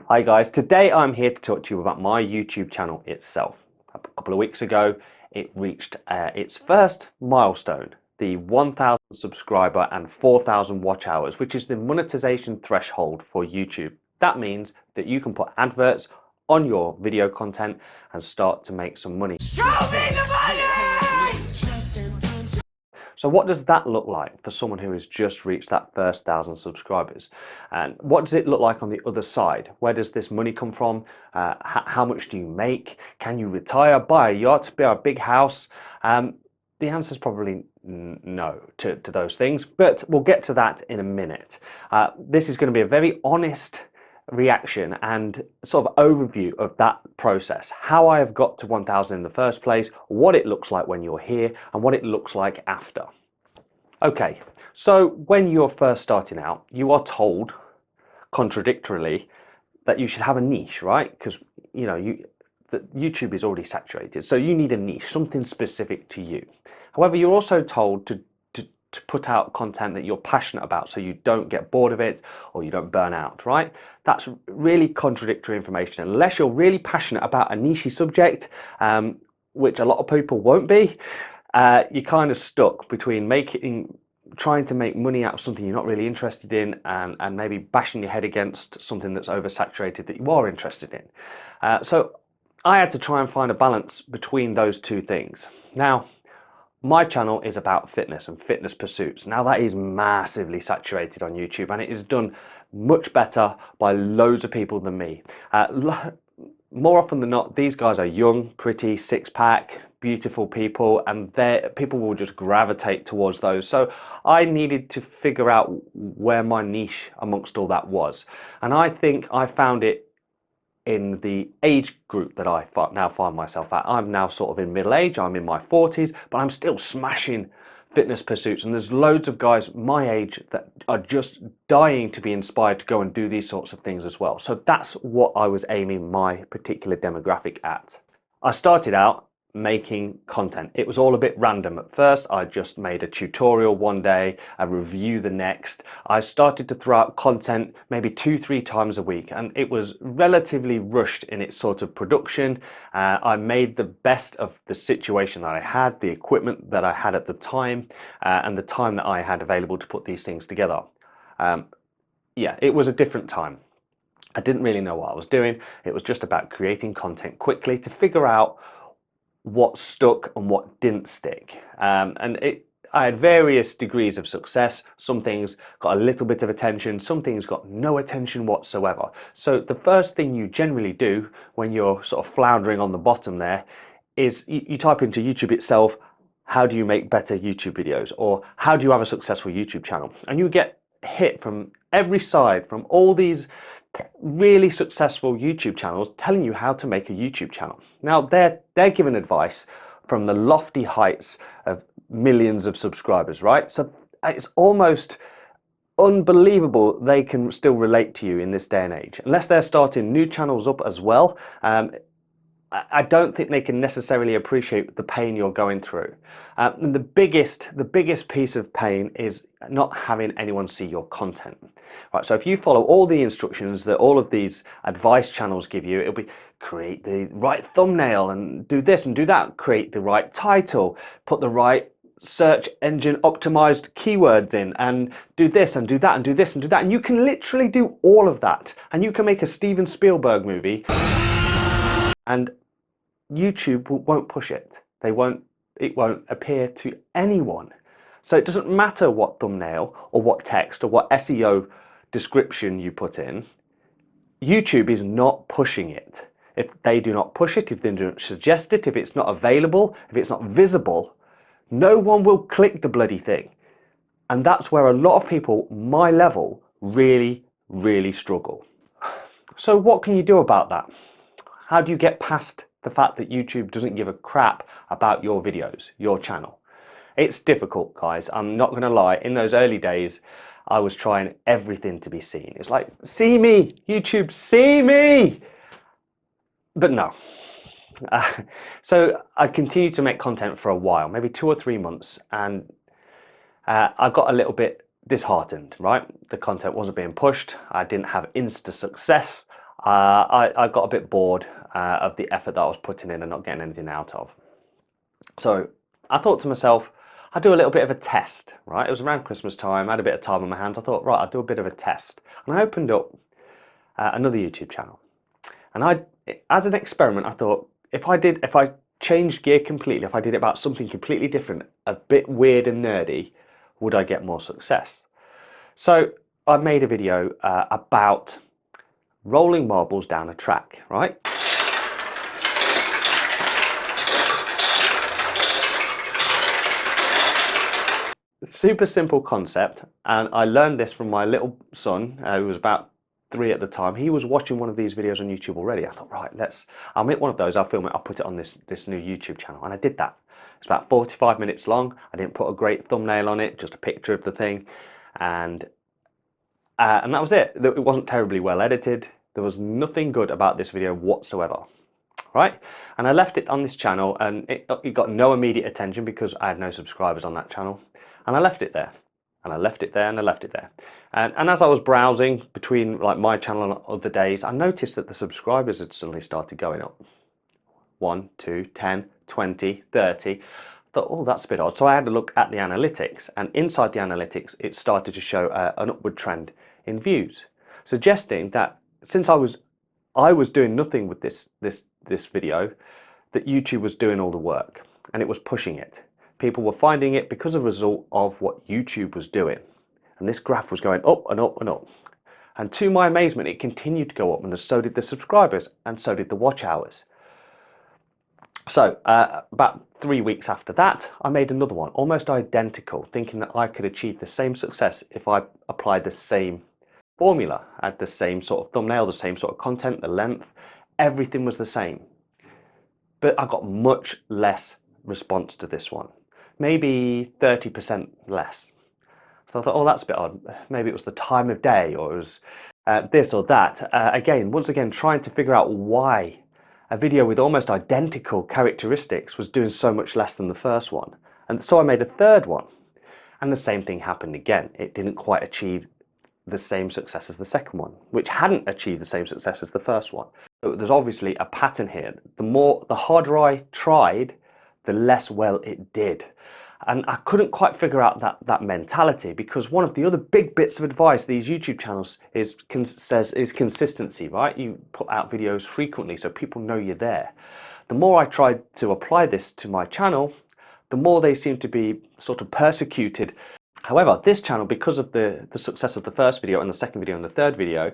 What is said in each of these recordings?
Hi guys, today I'm here to talk to you about my YouTube channel itself. A couple of weeks ago it reached its first milestone, the 1,000 subscriber and 4,000 watch hours, which is the monetization threshold for YouTube. That means that you can put adverts on your video content and start to make some money. Show me the money! So what does that look like for someone who has just reached that first 1,000 subscribers? And what does it look like on the other side? Where does this money come from? How much do you make? Can you retire, buy a yacht, buy a big house? The answer is probably no to those things, but we'll get to that in a minute. This is going to be a very honest reaction and sort of overview of that process, how I have got to 1,000 in the first place, what it looks like when you're here, and what it looks like after. Okay, so when you're first starting out, you are told contradictorily that you should have a niche, right? Because YouTube is already saturated, so you need a niche, something specific to you. However, you're also told to put out content that you're passionate about so you don't get bored of it or you don't burn out, right? That's really contradictory information. Unless you're really passionate about a niche subject, which a lot of people won't be, you're kind of stuck between trying to make money out of something you're not really interested in and maybe bashing your head against something that's oversaturated that you are interested in. So I had to try and find a balance between those two things. Now, my channel is about fitness and fitness pursuits. Now that is massively saturated on YouTube and it is done much better by loads of people than me. More often than not, these guys are young, pretty, six-pack, beautiful people, and people will just gravitate towards those. So I needed to figure out where my niche amongst all that was. And I think I found it in the age group that I now find myself at. I'm now sort of in middle age, I'm in my 40s, but I'm still smashing fitness pursuits, and there's loads of guys my age that are just dying to be inspired to go and do these sorts of things as well. So that's what I was aiming my particular demographic at. I started out making content. It was all a bit random at first. I just made a tutorial one day, a review the next. I started to throw out content maybe 2-3 times a week, and it was relatively rushed in its sort of production. I made the best of the situation that I had, the equipment that I had at the time, and the time that I had available to put these things together. Yeah, it was a different time. I didn't really know what I was doing. It was just about creating content quickly to figure out what stuck and what didn't stick. I had various degrees of success. Some things got a little bit of attention, some things got no attention whatsoever. So the first thing you generally do when you're sort of floundering on the bottom there is you type into YouTube itself, how do you make better YouTube videos? Or how do you have a successful YouTube channel? And you get hit from every side from all these really successful YouTube channels telling you how to make a YouTube channel. Now they're giving advice from the lofty heights of millions of subscribers, right? So it's almost unbelievable they can still relate to you in this day and age. Unless they're starting new channels up as well, I don't think they can necessarily appreciate the pain you're going through. And the biggest piece of pain is not having anyone see your content. Right, so if you follow all the instructions that all of these advice channels give you, it'll be create the right thumbnail and do this and do that, create the right title, put the right search engine optimized keywords in, and do this and do that and do this and do that. And you can literally do all of that. And you can make a Steven Spielberg movie and YouTube won't push it. It won't appear to anyone. So it doesn't matter what thumbnail or what text or what SEO description you put in. YouTube is not pushing it. If they do not push it, if they don't suggest it, if it's not available, if it's not visible, no one will click the bloody thing. And that's where a lot of people, my level, really, really struggle. So what can you do about that? How do you get past the fact that YouTube doesn't give a crap about your videos, your channel? It's difficult, guys. I'm not going to lie. In those early days, I was trying everything to be seen. It's like, see me, YouTube, see me. But no. So I continued to make content for a while, maybe 2 or 3 months, and I got a little bit disheartened, right? The content wasn't being pushed. I didn't have insta success. I got a bit bored of the effort that I was putting in and not getting anything out of. So I thought to myself, I'd do a little bit of a test, right? It was around Christmas time, I had a bit of time on my hands. I thought, right, I'll do a bit of a test. And I opened up another YouTube channel. And as an experiment, I thought, if I changed gear completely, if I did it about something completely different, a bit weird and nerdy, would I get more success? So I made a video about rolling marbles down a track, right? Super simple concept, and I learned this from my little son, who was about 3 at the time. He was watching one of these videos on YouTube already. I thought, right, I'll make one of those, I'll film it, I'll put it on this new YouTube channel. And I did that. It's about 45 minutes long. I didn't put a great thumbnail on it, just a picture of the thing. And that was it. It wasn't terribly well edited. There was nothing good about this video whatsoever. Right? And I left it on this channel, and it got no immediate attention because I had no subscribers on that channel. And I left it there, and I left it there, and I left it there. And as I was browsing between like my channel and other days, I noticed that the subscribers had suddenly started going up. 1, 2, 10, 20, 30. I thought, oh, that's a bit odd. So I had a look at the analytics, and inside the analytics, it started to show an upward trend in views, suggesting that since I was doing nothing with this video, that YouTube was doing all the work, and it was pushing it. People were finding it because of a result of what YouTube was doing. And this graph was going up and up and up. And to my amazement, it continued to go up, and so did the subscribers, and so did the watch hours. So about 3 weeks after that, I made another one, almost identical, thinking that I could achieve the same success if I applied the same formula, had the same sort of thumbnail, the same sort of content, the length, everything was the same. But I got much less response to this one. Maybe 30% less. So I thought, oh, that's a bit odd. Maybe it was the time of day, or it was this or that. Once again, trying to figure out why a video with almost identical characteristics was doing so much less than the first one. And so I made a third one. And the same thing happened again. It didn't quite achieve the same success as the second one, which hadn't achieved the same success as the first one. So there's obviously a pattern here. The harder I tried, the less well it did. And I couldn't quite figure out that mentality, because one of the other big bits of advice these YouTube channels is consistency, right? You put out videos frequently so people know you're there. The more I tried to apply this to my channel, the more they seem to be sort of persecuted. However, this channel, because of the success of the first video and the second video and the third video,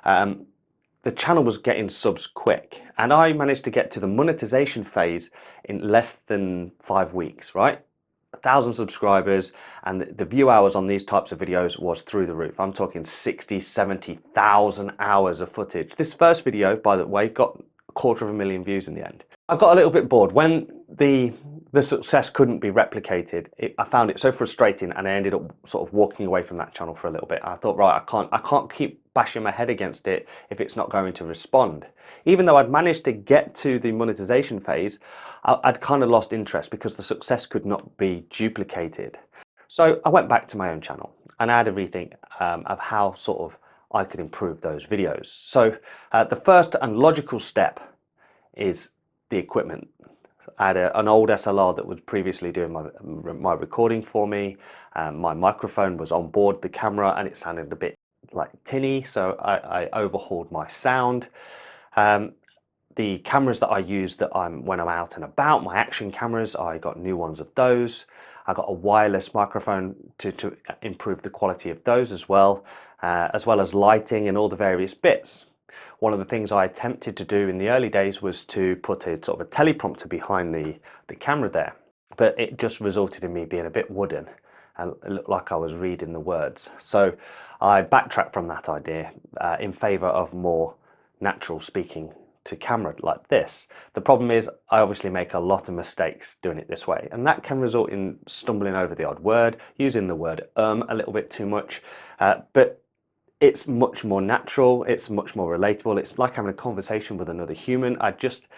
the channel was getting subs quick, and I managed to get to the monetization phase in less than 5 weeks, right? 1,000 subscribers, and the view hours on these types of videos was through the roof. I'm talking 60, 70,000 hours of footage. This first video, by the way, got 250,000 views in the end. I got a little bit bored when the success couldn't be replicated. I found it so frustrating, and I ended up sort of walking away from that channel for a little bit. I thought, right, I can't keep bashing my head against it if it's not going to respond. Even though I'd managed to get to the monetization phase, I'd kind of lost interest because the success could not be duplicated. So I went back to my own channel, and I had a rethink of how sort of I could improve those videos. So the first and logical step is the equipment. I had an old SLR that was previously doing my recording for me. My microphone was on board the camera, and it sounded a bit like tinny, so I overhauled my sound. The cameras that I use when I'm out and about, my action cameras, I got new ones of those. I got a wireless microphone to improve the quality of those as well as lighting and all the various bits. One of the things I attempted to do in the early days was to put a sort of a teleprompter behind the camera there, but it just resulted in me being a bit wooden, and it looked like I was reading the words. So I backtracked from that idea in favor of more natural speaking to camera like this. The problem is I obviously make a lot of mistakes doing it this way, and that can result in stumbling over the odd word, using the word a little bit too much, but it's much more natural, it's much more relatable. It's like having a conversation with another human. I just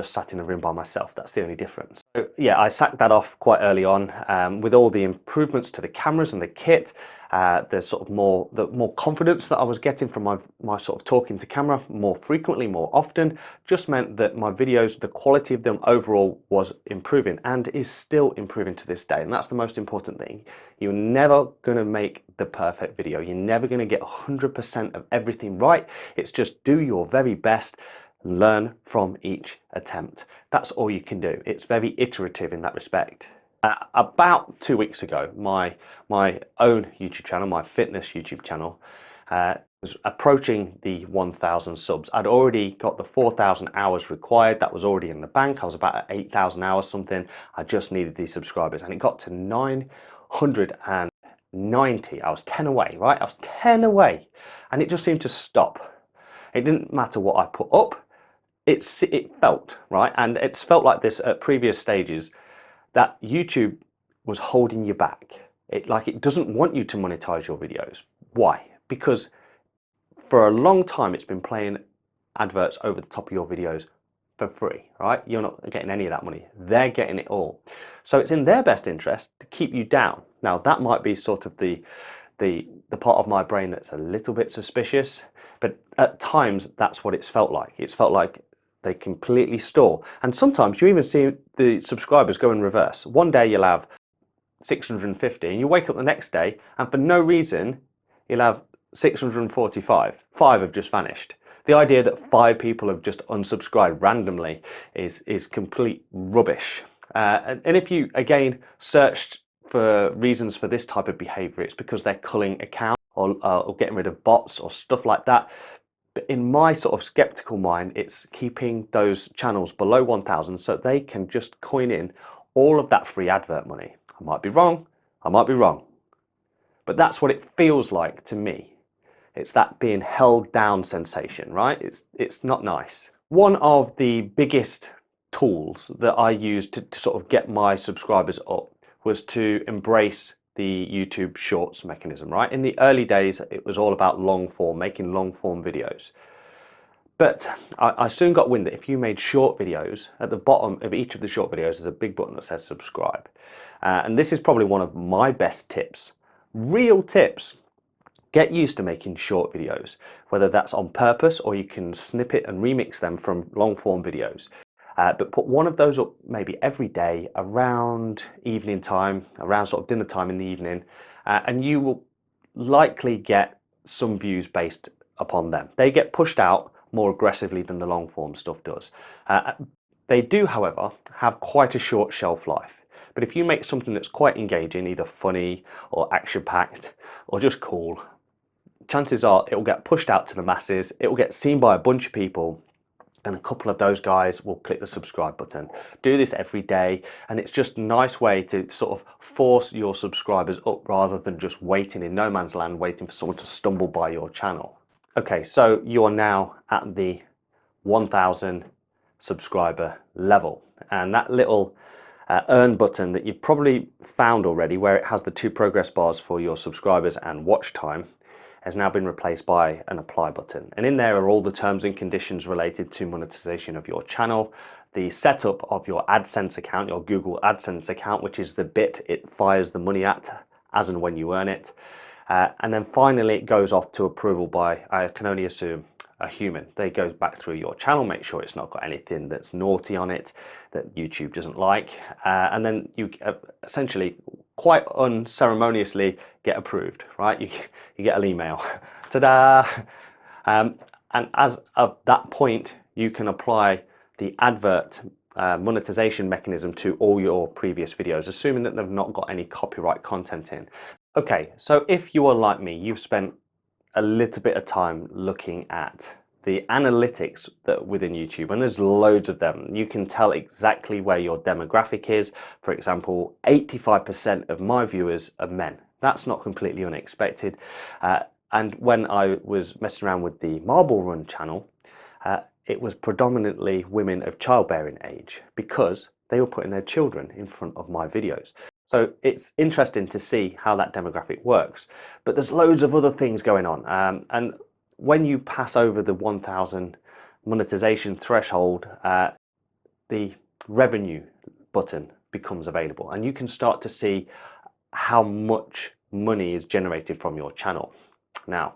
sat in a room by myself. That's the only difference. So yeah, I sacked that off quite early on. With all the improvements to the cameras and the kit, the sort of more confidence that I was getting from my sort of talking to camera more frequently, more often, just meant that my videos, the quality of them overall was improving and is still improving to this day. And that's the most important thing. You're never going to make the perfect video. You're never going to get 100% of everything right. It's just do your very best. Learn from each attempt. That's all you can do. It's very iterative in that respect. About 2 weeks ago, my own YouTube channel, my fitness YouTube channel, was approaching the 1,000 subs. I'd already got the 4,000 hours required. That was already in the bank. I was about at 8,000 hours something. I just needed these subscribers, and it got to 990. I was 10 away, right? I was 10 away, and it just seemed to stop. It didn't matter what I put up. It felt, right? And it's felt like this at previous stages, that YouTube was holding you back. It doesn't want you to monetize your videos. Why? Because for a long time it's been playing adverts over the top of your videos for free, right? You're not getting any of that money. They're getting it all. So it's in their best interest to keep you down. Now that might be sort of the part of my brain that's a little bit suspicious, but at times that's what it's felt like. It's felt like they completely stall. And sometimes you even see the subscribers go in reverse. One day you'll have 650 and you wake up the next day and for no reason you'll have 645. 5 have just vanished. The idea that 5 people have just unsubscribed randomly is complete rubbish. And if you again searched for reasons for this type of behavior, it's because they're culling accounts or getting rid of bots or stuff like that. But in my sort of skeptical mind, it's keeping those channels below 1,000 so they can just coin in all of that free advert money. I might be wrong, but that's what it feels like to me. It's that being held down sensation, right? It's not nice. One of the biggest tools that I used to sort of get my subscribers up was to embrace the YouTube Shorts mechanism, right? In the early days, it was all about long form, making long form videos. But I soon got wind that if you made short videos, at the bottom of each of the short videos, there's a big button that says subscribe. And this is probably one of my best tips, real tips. Get used to making short videos, whether that's on purpose or you can snip it and remix them from long form videos. But put one of those up maybe every day around evening time, around sort of dinner time in the evening, and you will likely get some views based upon them. They get pushed out more aggressively than the long form stuff does. They do, however, have quite a short shelf life. But if you make something that's quite engaging, either funny or action-packed or just cool, chances are it will get pushed out to the masses, it will get seen by a bunch of people, and a couple of those guys will click the subscribe button. Do this every day, and it's just a nice way to sort of force your subscribers up rather than just waiting in no man's land, waiting for someone to stumble by your channel. Okay, so you are now at the 1,000 subscriber level, and that little earn button that you've probably found already, where it has the 2 progress bars for your subscribers and watch time, has now been replaced by an apply button. And in there are all the terms and conditions related to monetization of your channel, the setup of your AdSense account, your Google AdSense account, which is the bit it fires the money at as and when you earn it. And then finally it goes off to approval by, I can only assume, a human. They go back through your channel, make sure it's not got anything that's naughty on it that YouTube doesn't like, and then you essentially quite unceremoniously get approved, right? You get an email, ta-da! And as of that point, you can apply the advert monetization mechanism to all your previous videos, assuming that they've not got any copyright content in. Okay, so if you are like me, you've spent a little bit of time looking at the analytics that within YouTube, and there's loads of them. You can tell exactly where your demographic is. For example, 85% of my viewers are men. That's not completely unexpected. And when I was messing around with the Marble Run channel, it was predominantly women of childbearing age because they were putting their children in front of my videos. So it's interesting to see how that demographic works, but there's loads of other things going on. And when you pass over the 1,000 monetization threshold, the revenue button becomes available, and you can start to see how much money is generated from your channel. Now,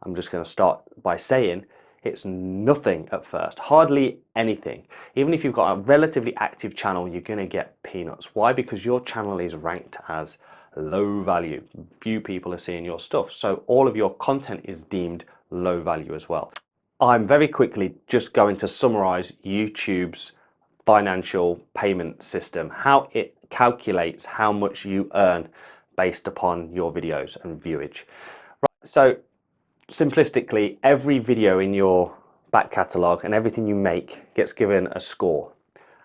I'm just going to start by saying it's nothing at first, hardly anything. Even if you've got a relatively active channel, you're going to get peanuts. Why? Because your channel is ranked as low value. Few people are seeing your stuff, so all of your content is deemed low value as well. I'm very quickly just going to summarize YouTube's financial payment system, how it calculates how much you earn based upon your videos and viewage. Right, so simplistically, every video in your back catalogue and everything you make gets given a score.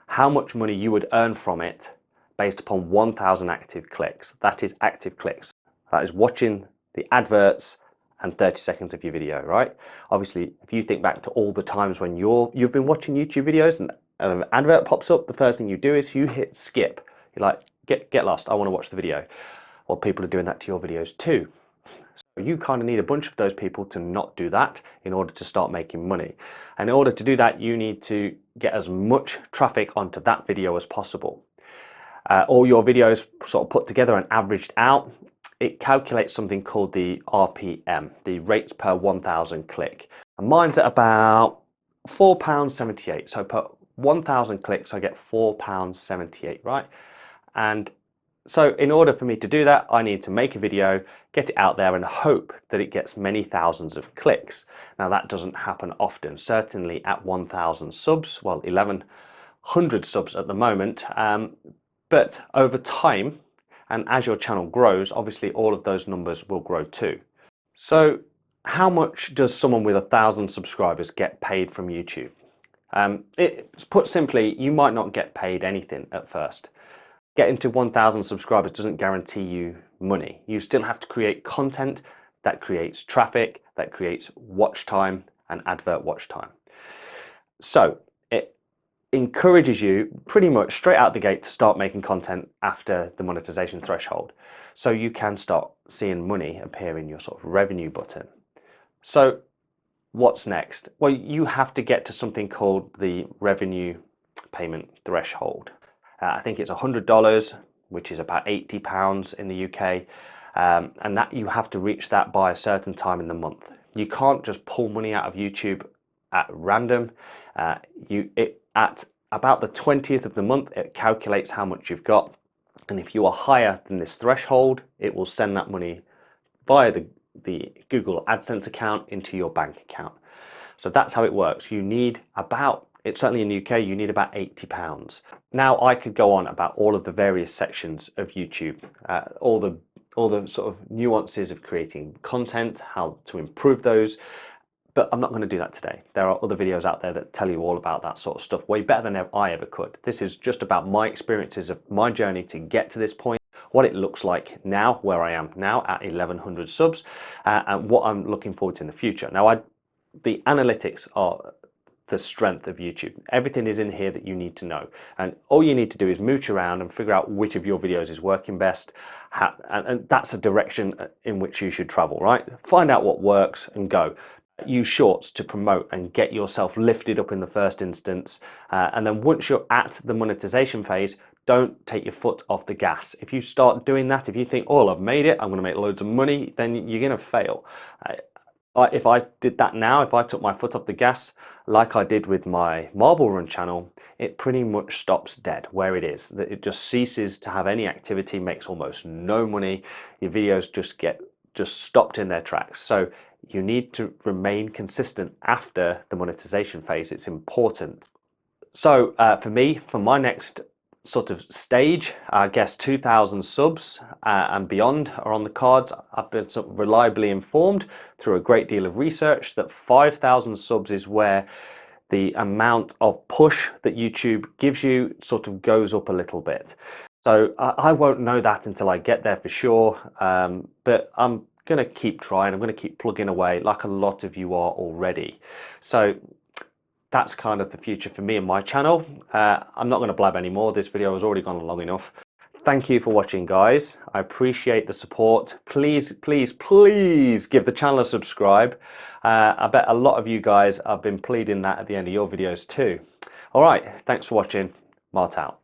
How much money you would earn from it based upon 1,000 active clicks. That is active clicks. That is watching the adverts and 30 seconds of your video, right? Obviously, if you think back to all the times when you've been watching YouTube videos and an advert pops up, the first thing you do is you hit skip. You're like, get lost, I want to watch the video. Well, people are doing that to your videos too. So you kind of need a bunch of those people to not do that in order to start making money. And in order to do that, you need to get as much traffic onto that video as possible. All your videos sort of put together and averaged out, it calculates something called the RPM, the rates per 1,000 click. And mine's at about £4.78. So per 1,000 clicks, I get £4.78, right? And so in order for me to do that, I need to make a video, get it out there and hope that it gets many thousands of clicks. Now that doesn't happen often, certainly at 1,000 subs, well, 1,100 subs at the moment. But over time, and as your channel grows, obviously all of those numbers will grow too. So how much does someone with 1,000 subscribers get paid from YouTube? Put simply, you might not get paid anything at first. Getting to 1,000 subscribers doesn't guarantee you money. You still have to create content that creates traffic, that creates watch time and advert watch time. So it encourages you pretty much straight out the gate to start making content after the monetization threshold. So you can start seeing money appear in your sort of revenue button. So what's next? Well, you have to get to something called the revenue payment threshold. I think it's $100, which is about £80 in the UK, and that you have to reach that by a certain time in the month. You can't just pull money out of YouTube at random. At about the 20th of the month, it calculates how much you've got, and if you are higher than this threshold, it will send that money via the Google AdSense account into your bank account. So that's how it works. You need about, it's certainly in the UK, you need about £80. Now I could go on about all of the various sections of YouTube, all the sort of nuances of creating content, how to improve those, but I'm not going to do that today. There are other videos out there that tell you all about that sort of stuff way better than I ever could. This is just about my experiences of my journey to get to this point, what it looks like now, where I am now at 1,100 subs, and what I'm looking forward to in the future. Now, the analytics are the strength of YouTube. Everything is in here that you need to know, and all you need to do is mooch around and figure out which of your videos is working best, and that's a direction in which you should travel, right? Find out what works and go. Use shorts to promote and get yourself lifted up in the first instance, and then once you're at the monetization phase, don't take your foot off the gas. If you start doing that, if you think, oh, I've made it, I'm going to make loads of money, then you're going to fail. If I did that now, if I took my foot off the gas, like I did with my Marble Run channel, it pretty much stops dead where it is. It just ceases to have any activity, makes almost no money. Your videos just stopped in their tracks. So you need to remain consistent after the monetization phase. It's important. So for me, for my next sort of stage, I guess 2,000 subs and beyond are on the cards. I've been sort of reliably informed through a great deal of research that 5,000 subs is where the amount of push that YouTube gives you sort of goes up a little bit. So I won't know that until I get there for sure, but I'm going to keep trying. I'm going to keep plugging away like a lot of you are already. So that's kind of the future for me and my channel. I'm not going to blab anymore. This video has already gone long enough. Thank you for watching, guys. I appreciate the support. Please, please, please give the channel a subscribe. I bet a lot of you guys have been pleading that at the end of your videos too. All right, thanks for watching. Mart out.